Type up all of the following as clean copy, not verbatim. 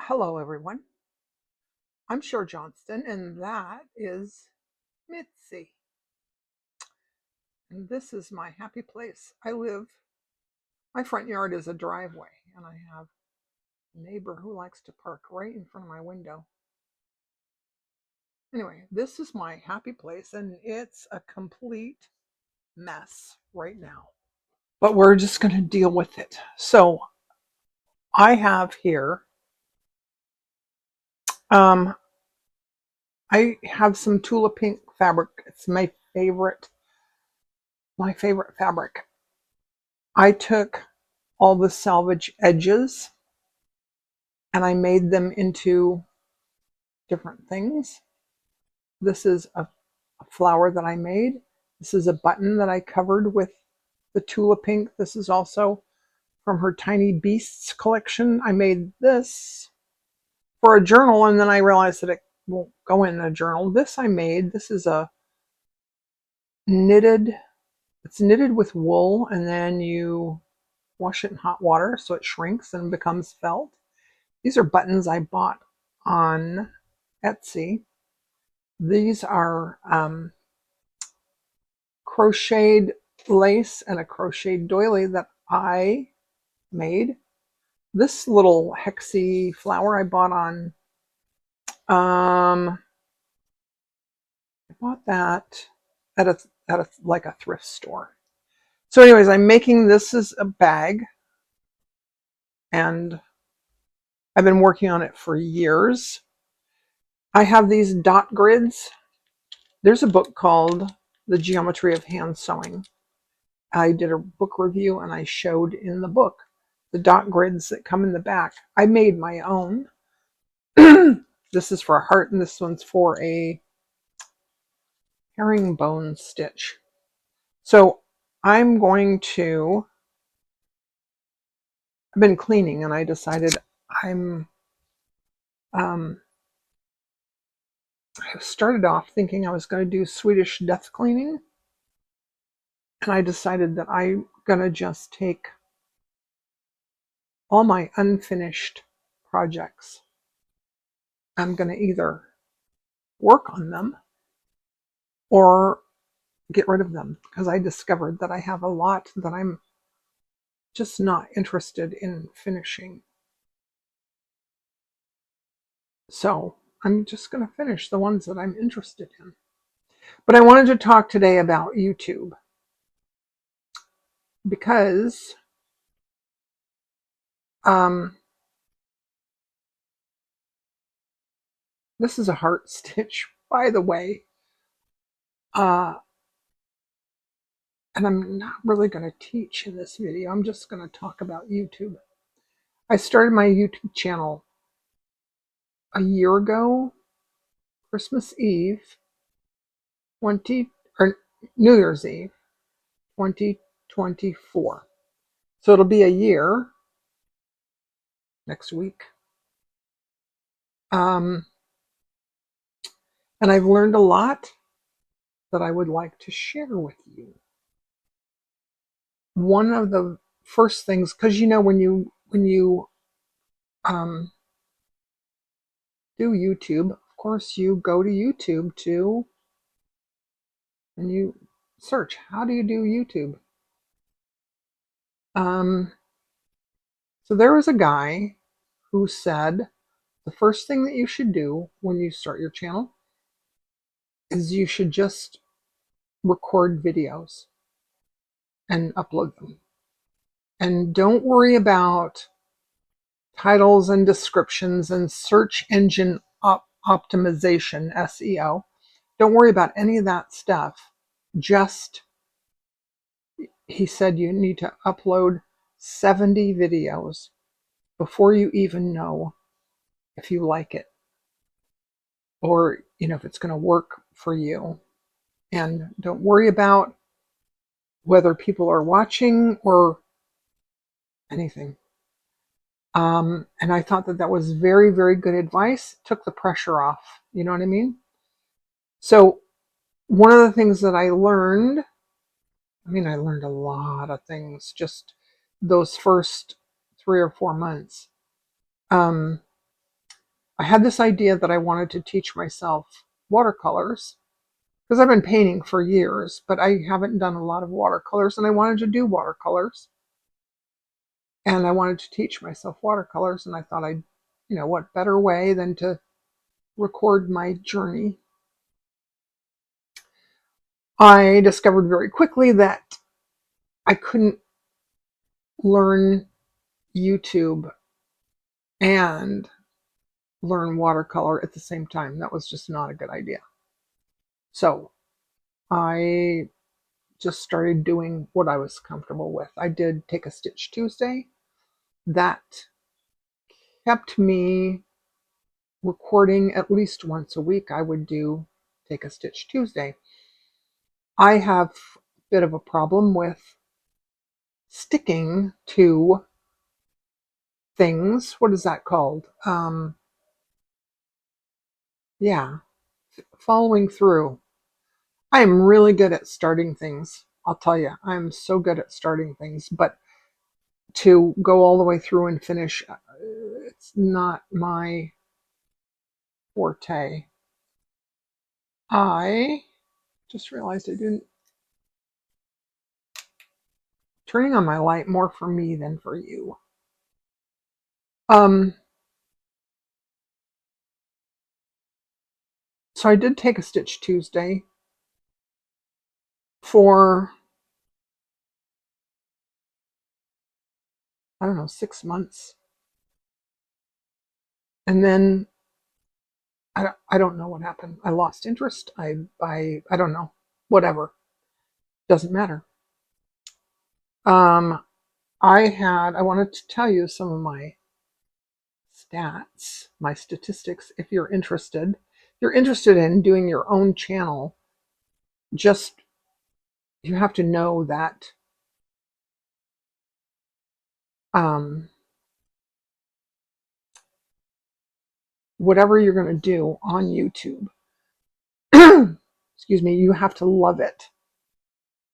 Hello, everyone. I'm Cher Johnston, and that is Mitzi. And this is my happy place. My front yard is a driveway, and I have a neighbor who likes to park right in front of my window. Anyway, this is my happy place, and it's a complete mess right now. But we're just going to deal with it. So I have here, um, I have some Tula Pink fabric. It's my favorite fabric. I took all the salvage edges and I made them into different things. This is a flower that I made. This is a button that I covered with the Tula Pink. This is also from her Tiny Beasts collection. I made this for a journal, and then I realized that it won't go in a journal. This is a knitted, it's knitted with wool, and then you wash it in hot water so it shrinks and becomes felt. These are buttons I bought on Etsy. These are crocheted lace and a crocheted doily that I made. This little hexy flower I bought on, I bought that at a like a thrift store. So anyways, I'm making this as a bag, and I've been working on it for years. I have these dot grids. There's a book called The Geometry of Hand Sewing. I did a book review and I showed in the book the dot grids that come in the back. I made my own. This is for a heart and this one's for a herringbone stitch. So I've been cleaning and I decided I started off thinking I was going to do Swedish death cleaning. And I decided that I'm going to just take all my unfinished projects. I'm going to either work on them or get rid of them, because I discovered that I have a lot that I'm just not interested in finishing. So I'm just going to finish the ones that I'm interested in. But I wanted to talk today about YouTube, because this is a heart stitch, by the way. And I'm not really going to teach in this video. I'm just going to talk about YouTube. I started my YouTube channel a year ago, Christmas Eve, or New Year's Eve, 2024. So it'll be a year next week. And I've learned a lot that I would like to share with you. One of the first things, because when you do YouTube, of course you go to YouTube too, and you search, how do you do YouTube? So there was a guy who said the first thing that you should do when you start your channel is you should just record videos and upload them. And don't worry about titles and descriptions and search engine optimization, SEO. Don't worry about any of that stuff. He said you need to upload 70 videos before you even know if you like it, or if it's going to work for you. And don't worry about whether people are watching or anything. And I thought that was very, very good advice. Took the pressure off. You know what I mean? So one of the things that I learned a lot of things just those first 3 or 4 months. I had this idea that I wanted to teach myself watercolors because I've been painting for years, but I haven't done a lot of watercolors, and I wanted to do watercolors. And I wanted to teach myself watercolors, and I thought what better way than to record my journey. I discovered very quickly that I couldn't learn YouTube and learn watercolor at the same time. That was just not a good idea. So I just started doing what I was comfortable with. I did Take a Stitch Tuesday. That kept me recording at least once a week. I would do Take a Stitch Tuesday. I have a bit of a problem with sticking to things. What is that called? Yeah, following through. I am really good at starting things. I'll tell you, I'm so good at starting things, but to go all the way through and finish, it's not my forte. I just realized I didn't. Turning on my light more for me than for you. So I did Take a Stitch Tuesday for, I don't know, 6 months. And then I don't know what happened. I lost interest. I don't know. Whatever. Doesn't matter. I wanted to tell you some of my stats, my statistics, if you're interested. If you're interested in doing your own channel, just you have to know that whatever you're going to do on YouTube, excuse me, you have to love it,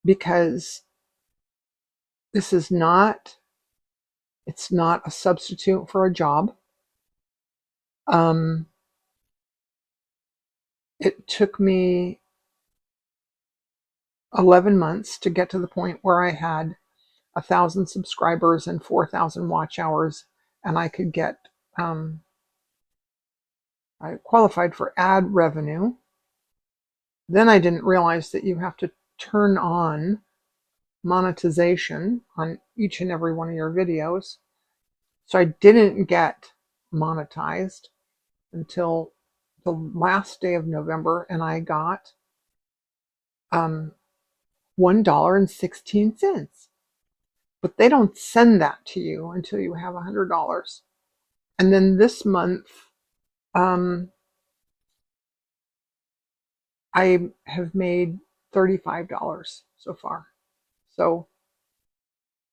because this is not, it's not a substitute for a job. It took me 11 months to get to the point where I had 1,000 subscribers and 4,000 watch hours, and I could get, I qualified for ad revenue. Then I didn't realize that you have to turn on monetization on each and every one of your videos. So I didn't get monetized until the last day of November, and I got $1.16. But they don't send that to you until you have $100. And then this month, I have made $35 so far. So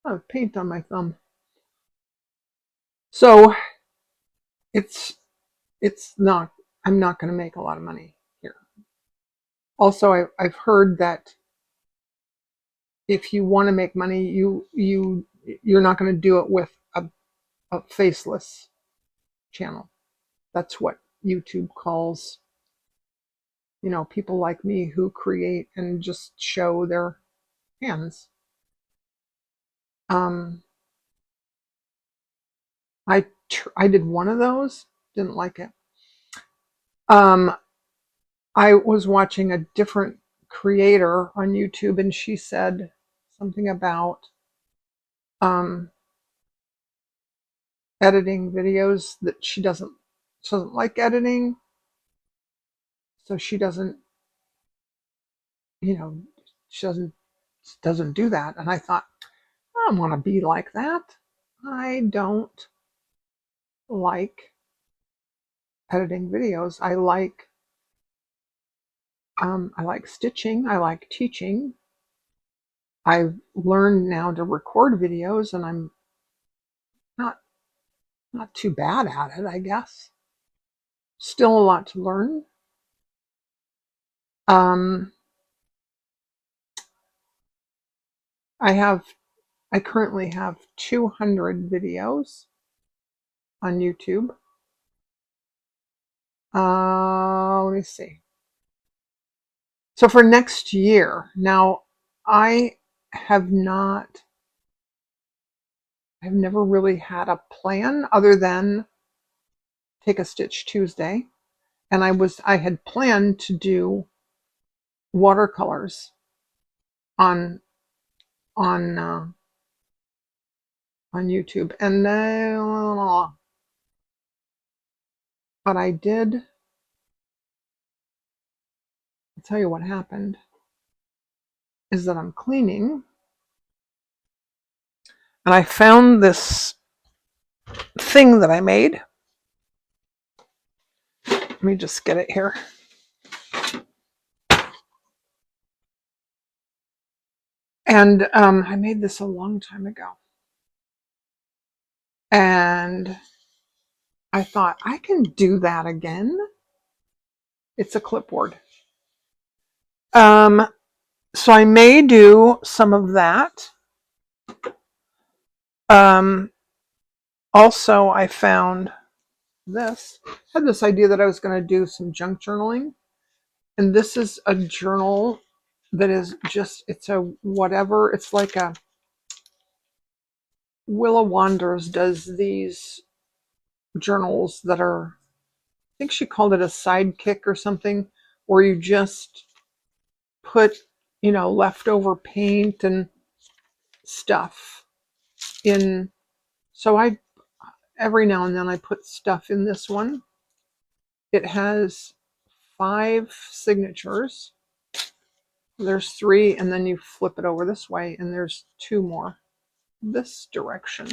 I have paint on my thumb. So it's not, I'm not going to make a lot of money here. Also, I've heard that if you want to make money, you're not going to do it with a faceless channel. That's what YouTube calls, people like me who create and just show their hands. I did one of those, didn't like it. I was watching a different creator on YouTube, and she said something about editing videos, that she doesn't like editing, so she doesn't, she doesn't do that. And I thought, I don't want to be like that. I don't like editing videos. I like stitching. I like teaching. I've learned now to record videos, and I'm not too bad at it, I guess. Still a lot to learn. I currently have 200 videos on YouTube. Let me see. So for next year, now I have not, I've never really had a plan other than take a Stitch Tuesday. And I had planned to do watercolors on on uh, on YouTube, and but I did. I'll tell you what happened is that I'm cleaning, and I found this thing that I made. Let me just get it here. And I made this a long time ago, and I thought I can do that again. It's a clipboard. So I may do some of that. Also, I found this. I had this idea that I was going to do some junk journaling. And this is a journal that is just, it's a whatever. It's like a, Willa Wanders does these journals that are, I think she called it a sidekick or something, where you just put, leftover paint and stuff in. So every now and then I put stuff in this one. It has 5 signatures. There's 3, and then you flip it over this way, and there's 2 more this direction.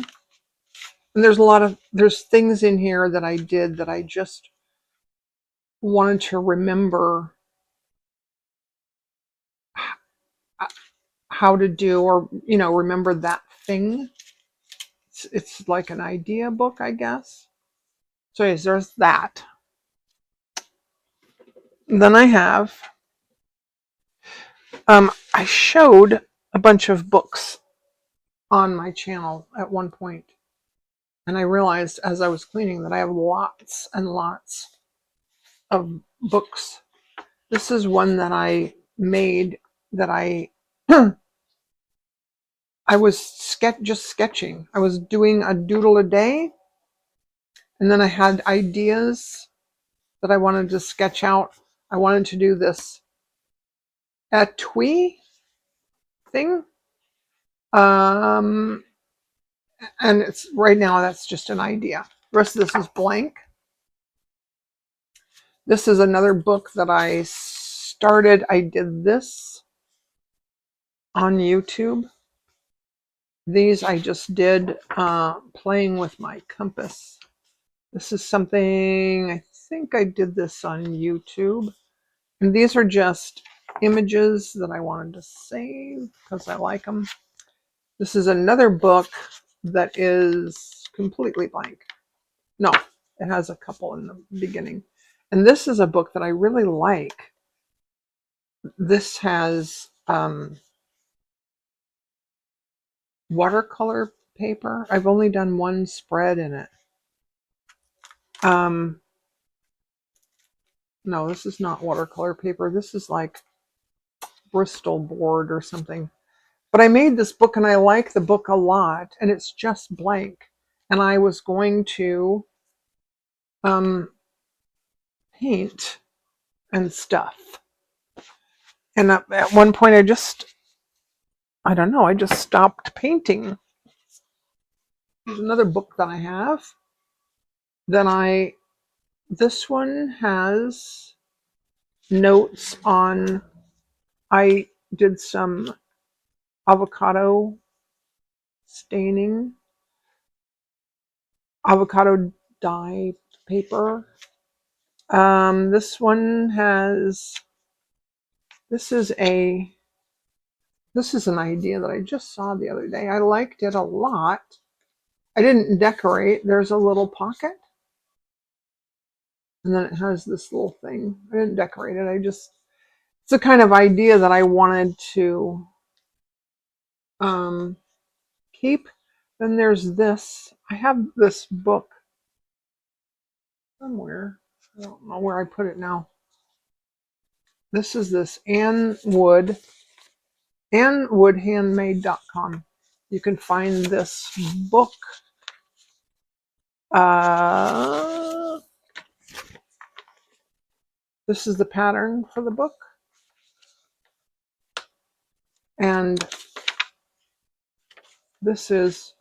And there's things in here that I did that I just wanted to remember how to do, or remember that thing. It's like an idea book, I guess. So yes, there's that. Then I have I showed a bunch of books on my channel at one point, and I realized as I was cleaning that I have lots and lots of books. This is one that I made that I was just sketching. I was doing a doodle a day, and then I had ideas that I wanted to sketch out. I wanted to do this etui thing. And it's right now that's just an idea. The rest of this is blank. This is another book that I started. I did this on YouTube. These I just did playing with my compass. This is something, I think I did this on YouTube. And these are just images that I wanted to save because I like them. This is another book that is completely blank. No, it has a couple in the beginning. And this is a book that I really like. This has watercolor paper. I've only done one spread in it. No, this is not watercolor paper. This is like Bristol board or something. But I made this book and I like the book a lot, and it's just blank. And I was going to paint and stuff. And at one point I don't know, I just stopped painting. There's another book that I have. This one has notes on, I did some avocado staining, avocado dye paper. This one has, this is an idea that I just saw the other day. I liked it a lot. I didn't decorate. There's a little pocket. And then it has this little thing. I didn't decorate it. It's the kind of idea that I wanted to keep. Then there's this. I have this book somewhere. I don't know where I put it now. This is this Ann Wood, AnnWoodHandmade.com. You can find this book. This is the pattern for the book. And this is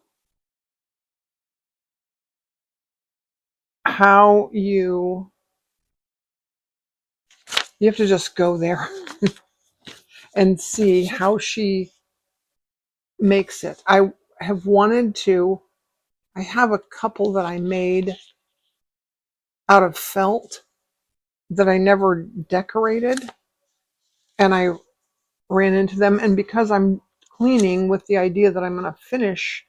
how you have to just go there and see how she makes it. I have wanted to, I have a couple that I made out of felt that I never decorated, and I ran into them. And because I'm cleaning with the idea that I'm going to finish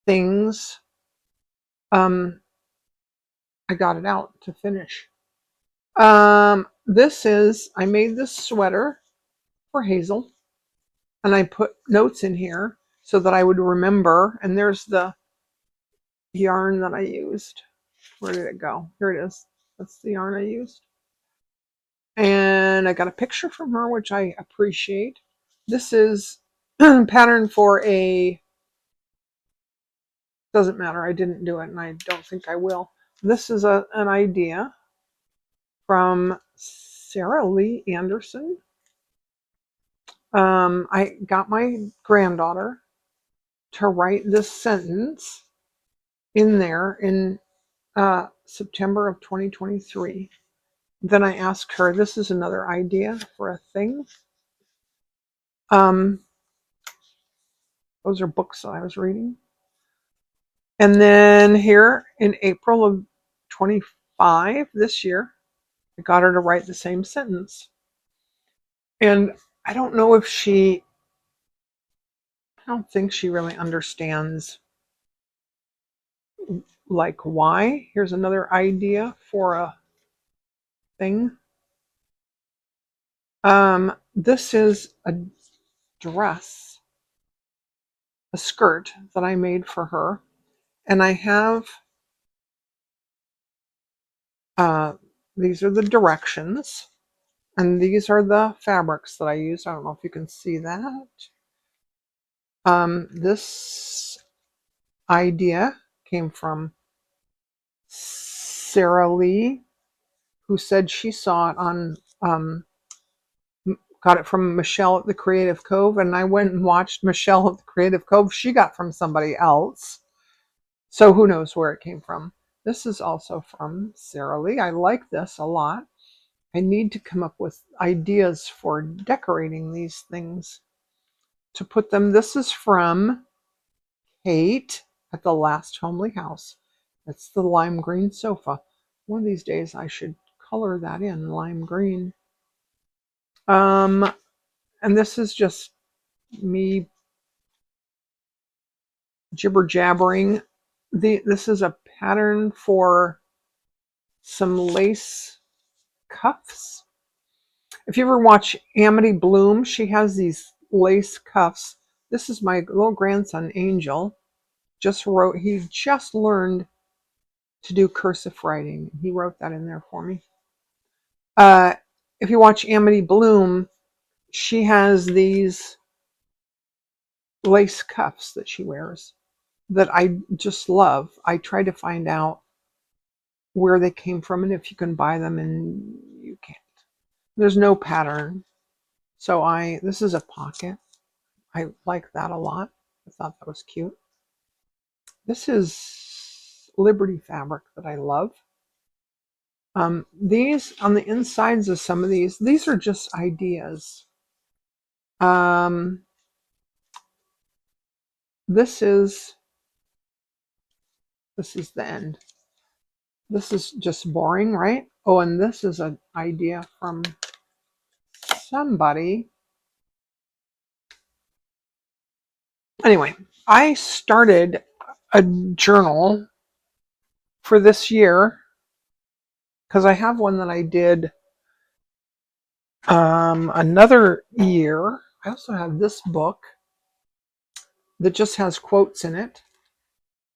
things, I got it out to finish. This is, I made this sweater for Hazel, and I put notes in here so that I would remember. And there's the yarn that I used. Where did it go? Here it is. That's the yarn I used. And I got a picture from her, which I appreciate. This is pattern for a, doesn't matter, I didn't do it and I don't think I will. This is an idea from Sarah Lee Anderson. I got my granddaughter to write this sentence in there in September of 2023. Then I asked her, this is another idea for a thing. Those are books that I was reading. And then here in April of 25, this year, I got her to write the same sentence. And I don't know if I don't think she really understands like why. Here's another idea for a thing. This is a dress, a skirt that I made for her. And I have, these are the directions. And these are the fabrics that I use. I don't know if you can see that. This idea came from Sarah Lee, who said she saw it on, got it from Michelle at the Creative Cove, and I went and watched Michelle at the Creative Cove. She got from somebody else. So who knows where it came from. This is also from Sarah Lee. I like this a lot. I need to come up with ideas for decorating these things to put them. This is from Kate at the Last Homely House. It's the lime green sofa. One of these days I should color that in lime green. And this is just me jibber jabbering. This is a pattern for some lace cuffs. If you ever watch Amity Bloom, she has these lace cuffs. This is my little grandson, Angel. He just learned to do cursive writing. He wrote that in there for me. If you watch Amity Bloom, she has these lace cuffs that she wears that I just love. I try to find out where they came from and if you can buy them, and you can't. There's no pattern. So this is a pocket. I like that a lot. I thought that was cute. This is Liberty fabric that I love. These on the insides of some of these are just ideas. This is the end. This is just boring, right? Oh, and this is an idea from somebody. Anyway, I started a journal for this year because I have one that I did another year. I also have this book that just has quotes in it.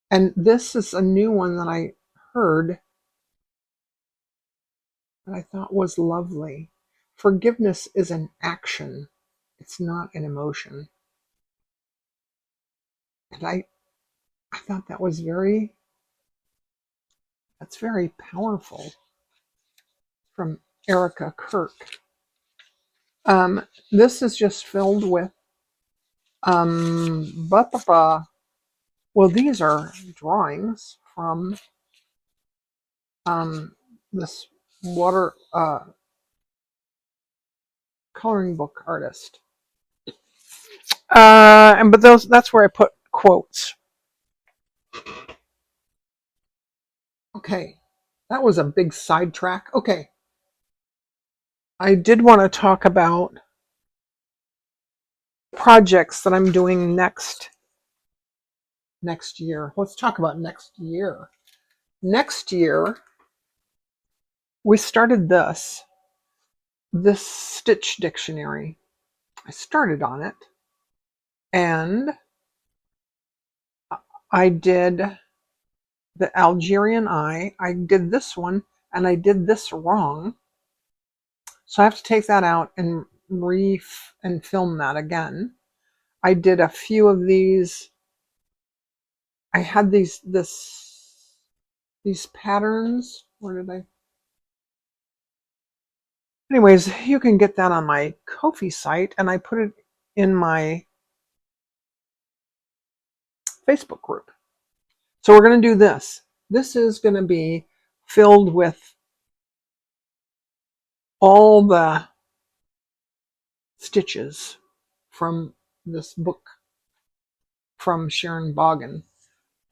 And this is a new one that I heard that I thought was lovely. Forgiveness is an action. It's not an emotion. And I thought that's very powerful from Erica Kirk. This is just filled with, blah, blah, blah. Well, these are drawings from this water coloring book artist. But that's where I put quotes. Okay, that was a big sidetrack. Okay, I did want to talk about projects that I'm doing next year. Let's talk about next year. Next year, we started this stitch dictionary. I started on it, and I did the Algerian eye. I did this one, and I did this wrong. So I have to take that out and film that again. I did a few of these. I had these patterns. Where did I? Anyways, you can get that on my Ko-fi site, and I put it in my Facebook group. So we're going to do this. This is going to be filled with all the stitches from this book from Sharon Bogan.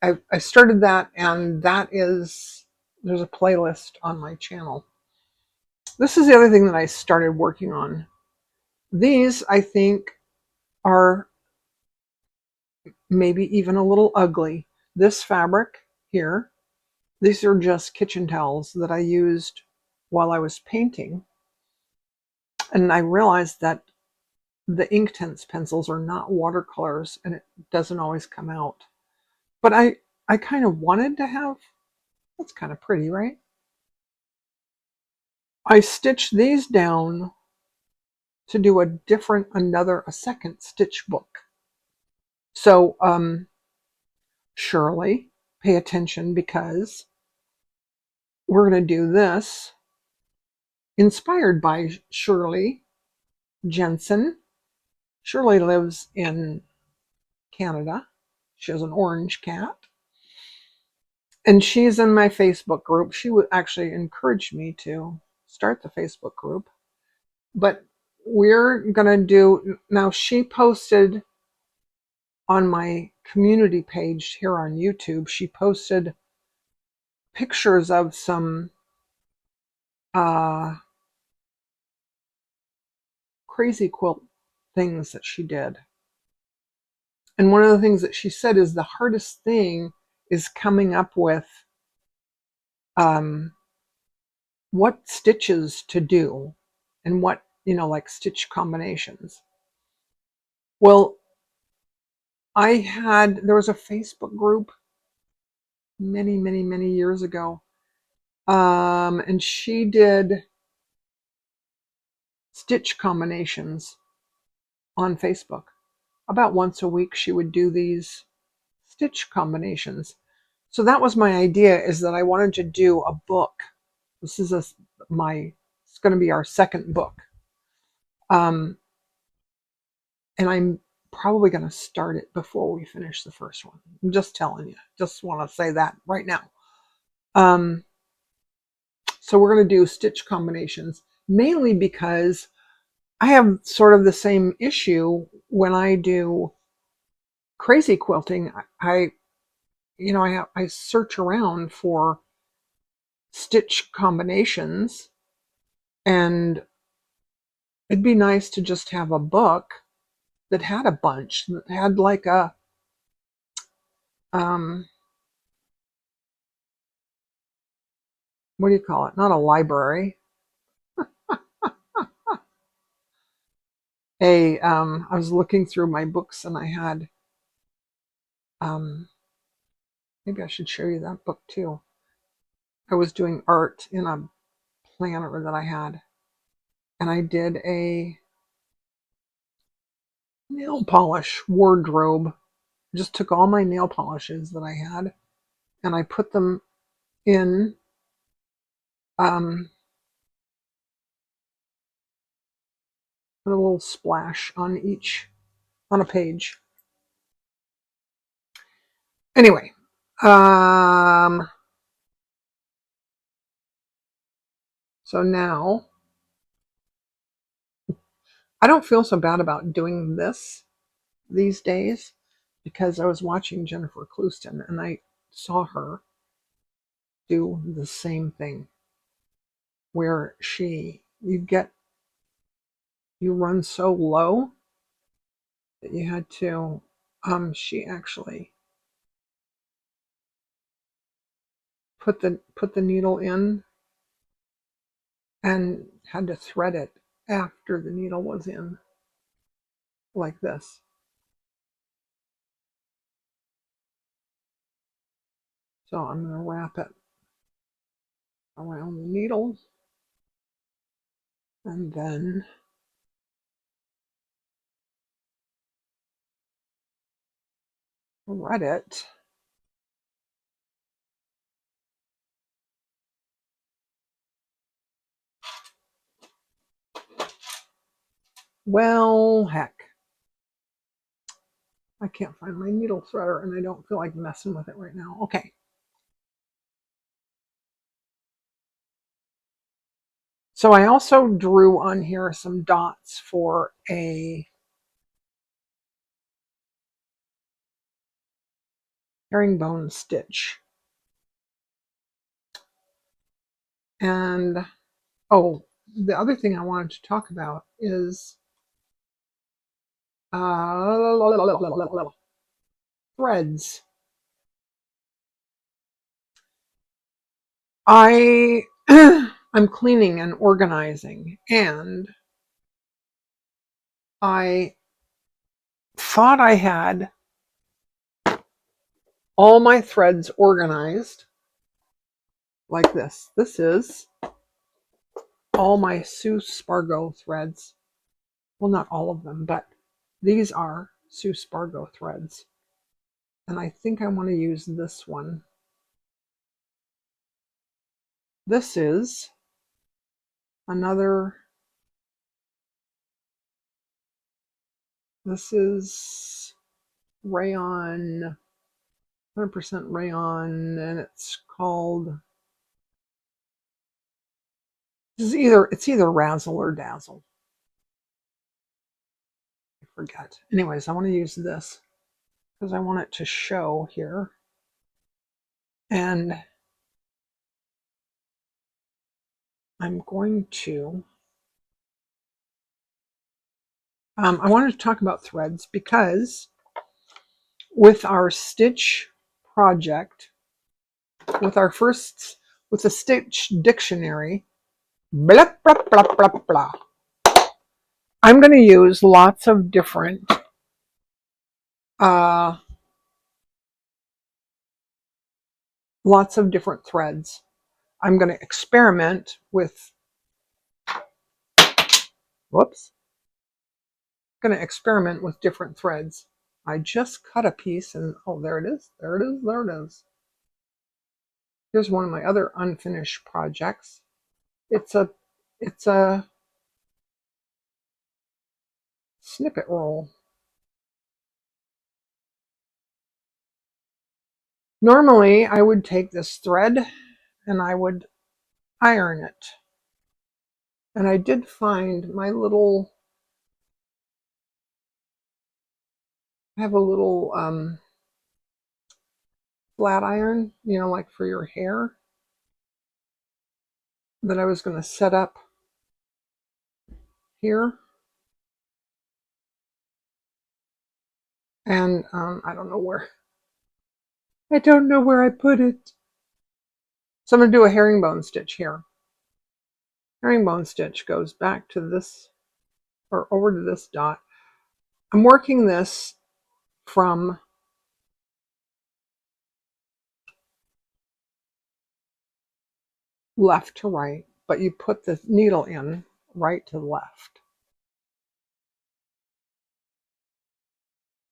I started that, and there's a playlist on my channel. This is the other thing that I started working on. These, I think, are maybe even a little ugly. This fabric here, these are just kitchen towels that I used while I was painting. And I realized that the Inktense pencils are not watercolors, and it doesn't always come out. But I kind of wanted to have, that's kind of pretty, right? I stitched these down to do a second stitch book. So, Shirley, pay attention, because we're going to do this inspired by Cher Johnston. Shirley lives in Canada. She has an orange cat. And she's in my Facebook group. She would actually encourage me to start the Facebook group. But we're going to do, now she posted on my community page here on YouTube, she posted pictures of some crazy quilt things that she did. And one of the things that she said is the hardest thing is coming up with what stitches to do and what, like stitch combinations. Well, there was a Facebook group many, many, many years ago. And she did stitch combinations on Facebook. About once a week, she would do these stitch combinations. So that was my idea, is that I wanted to do a book. This is it's going to be our second book. And I'm probably going to start it before we finish the first one. I'm just telling you. Just want to say that right now. So we're going to do stitch combinations, mainly because I have sort of the same issue when I do crazy quilting. I search around for stitch combinations, and it'd be nice to just have a book that had a bunch, that had like a what do you call it? Not a library. I was looking through my books, and I had maybe I should show you that book too. I was doing art in a planner that I had, and I did a nail polish wardrobe. I just took all my nail polishes that I had and I put them in put a little splash on a page. Anyway, so now I don't feel so bad about doing this these days because I was watching Jennifer Clouston and I saw her do the same thing where you run so low that you had to she actually put the needle in and had to thread it after the needle was in, like this. So I'm going to wrap it around the needle and then thread it. Well, heck. I can't find my needle threader and I don't feel like messing with it right now. Okay. So I also drew on here some dots for a herringbone stitch. And, oh, the other thing I wanted to talk about is threads. I'm cleaning and organizing, and I thought I had all my threads organized like this. This is all my Sue Spargo threads. Well, not all of them, but these are Sue Spargo threads. And I think I want to use this one. This is another, this is rayon, 100% rayon, and it's called, it's either Razzle or Dazzle. I forget. Anyways, I want to use this because I want it to show here. And I'm going to, I wanted to talk about threads because with our stitch project, with the stitch dictionary, blah, blah, blah, blah, blah. I'm going to use lots of different threads. I'm going to experiment with, going to experiment with different threads. I just cut a piece and, oh, there it is. There it is. There it is. Here's one of my other unfinished projects. It's a snippet roll. Normally, I would take this thread and I would iron it. And I did find my little, I have a little flat iron, you know, like for your hair, that I was going to set up here. And I don't know where I put it. So I'm going to do a herringbone stitch here. Herringbone stitch goes back to this, or over to this dot. I'm working this from left to right. but you put the needle in right to left.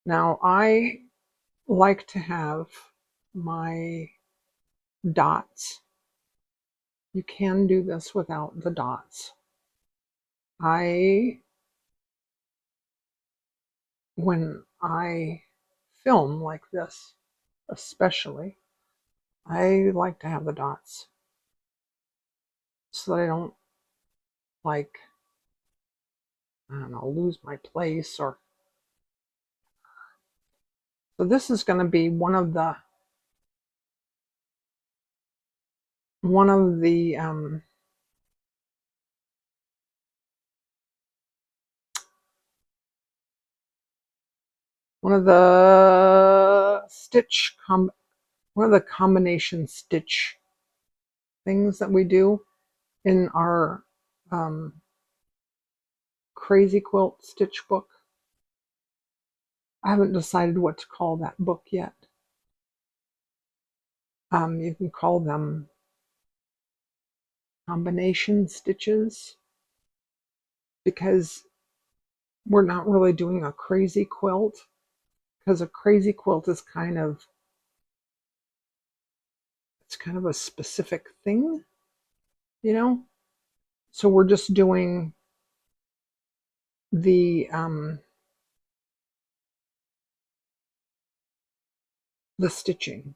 Now I like to have my dots. You can do this without the dots. When I film like this, especially, I like to have the dots so that I don't, like, I don't know, lose my place. Or so this is going to be one of the one of the one of the combination stitch things that we do in our Crazy Quilt Stitch book. I haven't decided what to call that book yet. You can call them combination stitches, because we're not really doing a crazy quilt, because a crazy quilt is kind of a specific thing, you know. So we're just doing the stitching,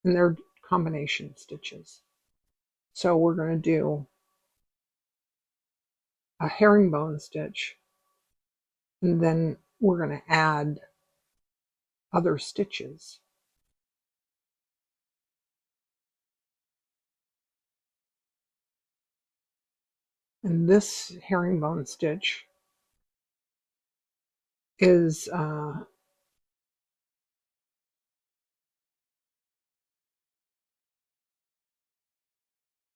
and they're combination stitches. So we're going to do a herringbone stitch, and then we're going to add other stitches. And this herringbone stitch is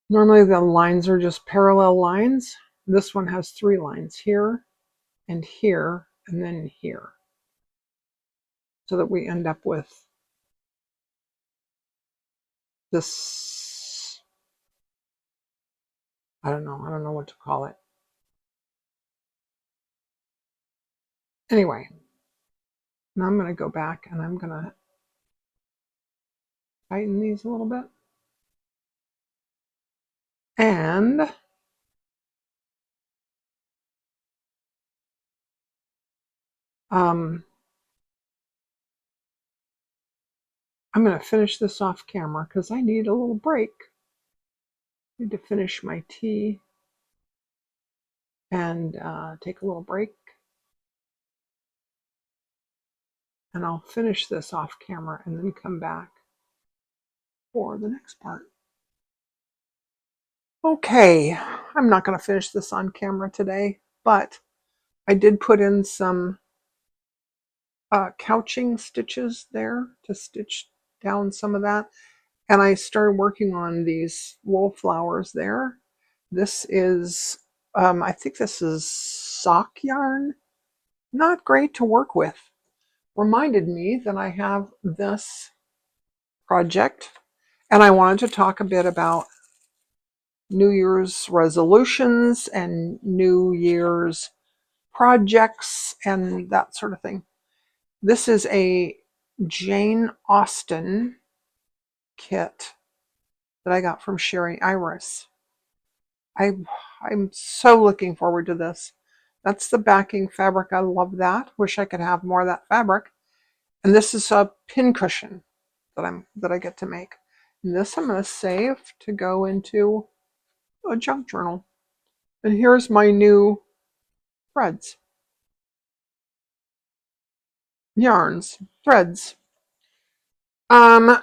normally the lines are just parallel lines. This one has 3 lines, here and here and then here, so that we end up with this, I don't know what to call it. Anyway, now I'm going to go back and I'm going to tighten these a little bit. And I'm going to finish this off camera because I need a little break. I need to finish my tea and take a little break. And I'll finish this off camera and then come back for the next part. Okay, I'm not going to finish this on camera today, but I did put in some couching stitches there to stitch down some of that. And I started working on these wool flowers there. This is, I think this is sock yarn. Not great to work with. Reminded me that I have this project, and I wanted to talk a bit about New Year's resolutions and New Year's projects and that sort of thing. This is a Jane Austen kit that I got from Sherry Iris. I'm so looking forward to this. That's the backing fabric. I love that. Wish I could have more of that fabric. And this is a pin cushion that I get to make. And this I'm going to save to go into a junk journal. And here's my new threads. Yarns, threads. So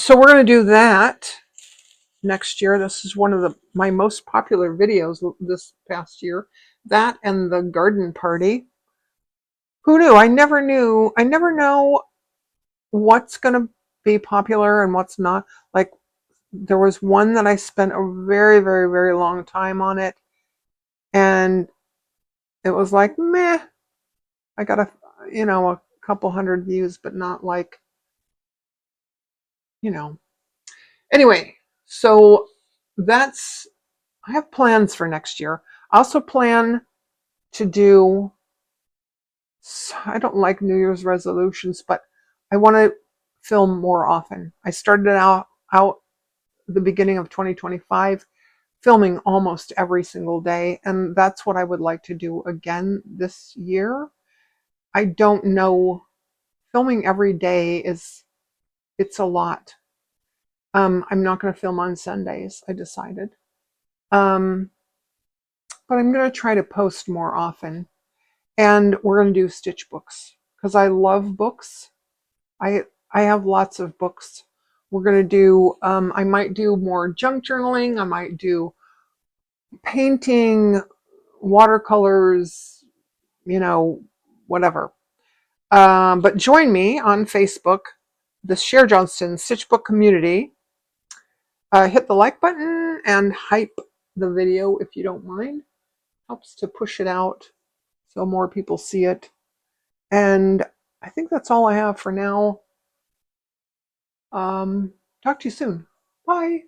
we're going to do that next year. This is one of my most popular videos this past year. That and the garden party. Who knew? I never know what's going to be popular and what's not. Like, there was one that I spent a very, very, very long time on it, and it was like, meh. I got a couple hundred views, but not like, Anyway, so that's I have plans for next year. I also plan to do, I don't like New Year's resolutions, but I want to film more often. I started out the beginning of 2025 filming almost every single day, and that's what I would like to do again this year. I don't know, filming every day it's a lot. I'm not going to film on Sundays, I decided. Um, but I'm going to try to post more often. And we're going to do stitch books because I love books. I I have lots of books. We're going to do, I might do more junk journaling. I might do painting, watercolors, you know, whatever. But join me on Facebook, the Cher Johnston Stitchbook Community. Hit the like button and hype the video if you don't mind. Helps to push it out so more people see it. And I think that's all I have for now. Talk to you soon. Bye.